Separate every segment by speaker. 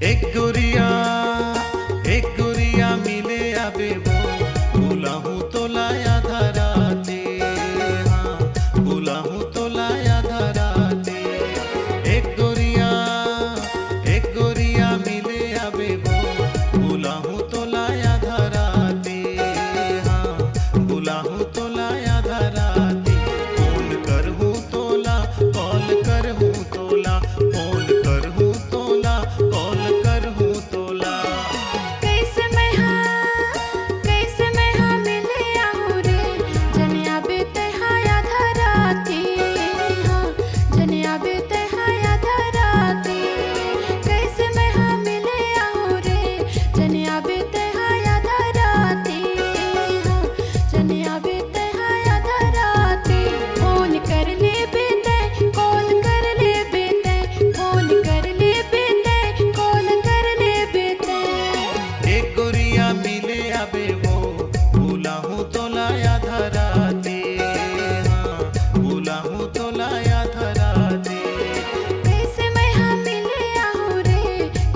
Speaker 1: एक गुरिया मिले आबे वो भूला हूँ तो लाया धराते, हाँ भूला हूँ तो लाया धराते। एक गुरिया मिले आबे वो भूला हूँ तो लाया धराते, हाँ भूला हूँ तो लाया धराते। फोन कर हूँ तोला कॉल कर हूँ तोला, फोन कर हूँ तोला कॉल कर हूँ तोला।
Speaker 2: कैसे मैं हाँ मिले आहू रे जनिया बेते हाया धराती, हाँ जनिया बेते हाया धराती। कैसे मैं हाँ मिले आहू रे जनिया बेते हाया धराती, हाँ जनिया बेते हाया धराती। फोन कर ले बेते कॉल कर ले बेते, फोन कर ले बेते कॉल कर ले बेते।
Speaker 1: एक गुरिया मिले आबे वो भूला हूँ तो लाया धराते, हाँ भूला हूँ तो लाया धराते।
Speaker 2: कैसे मैं हाँ मिले आहू रे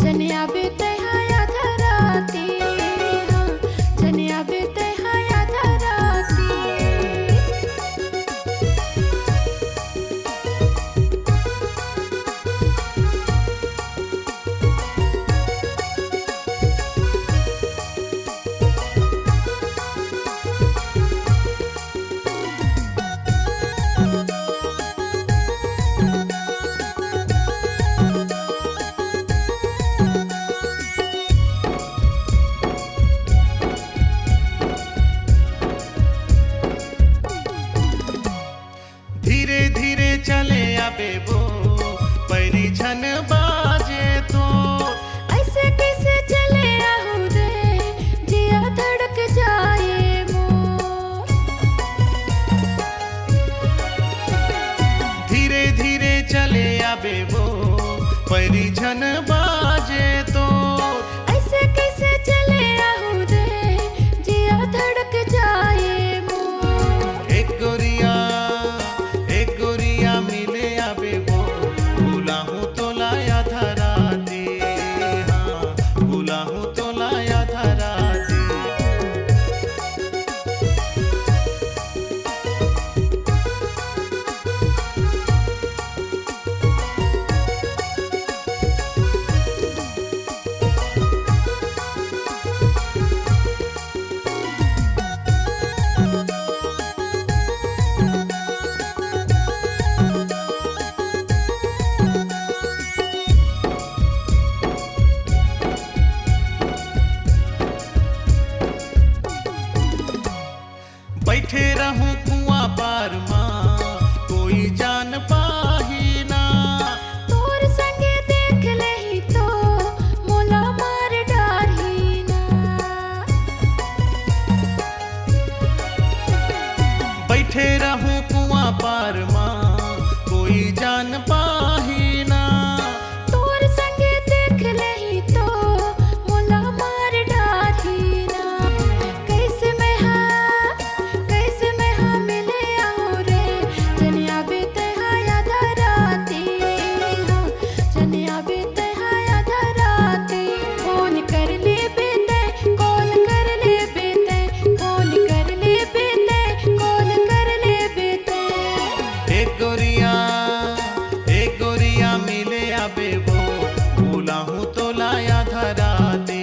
Speaker 2: जनिया बेते हाया धराती, हाँ जनिया बेते हाया धराती।
Speaker 1: धीरे धीरे चले आबे वो पैरी झन बाजे तो।
Speaker 2: ऐसे कैसे चले आहू रे जिया धड़क जाए मोर।
Speaker 1: धीरे धीरे चले आबे वो पैरी झन बाजे तो।
Speaker 2: ऐसे कैसे चले आहू रे जिया धड़क जाए मोर।
Speaker 1: एक गुरिया मिले आबे वो भूला हूँ तो लाया धराते, हाँ भूला हूँ तो लाया धराते। बैठे रहूं कुआं पार माँ कोई जान पाही ना।
Speaker 2: तोर संगे देख लही तो मोला मार डारी ना।
Speaker 1: बैठे रहूं कुआं पार माँ कोई जान पाही ना।
Speaker 2: तोर संगे देख लही तो मोला मार डारी ना। कैसे मैं हाँ मिले आहू रे जनिया बेते हाया धराती, हाँ जनिया बेते हाया धराती। फोन कर ले बेते कॉल कर ले बेते, फोन कर ले बेते कॉल कर ले बेते।
Speaker 1: एक गुरिया मिले आबे वो भूला हूँ तो लाया धराते,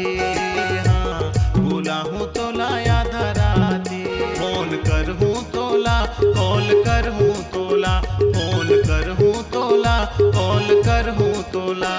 Speaker 1: हाँ भूला हूँ तो लाया धराते। फोन कर हूँ तोला कॉल कर हूँ तोला, फोन कर हूँ तोला कॉल कर हूँ तोला।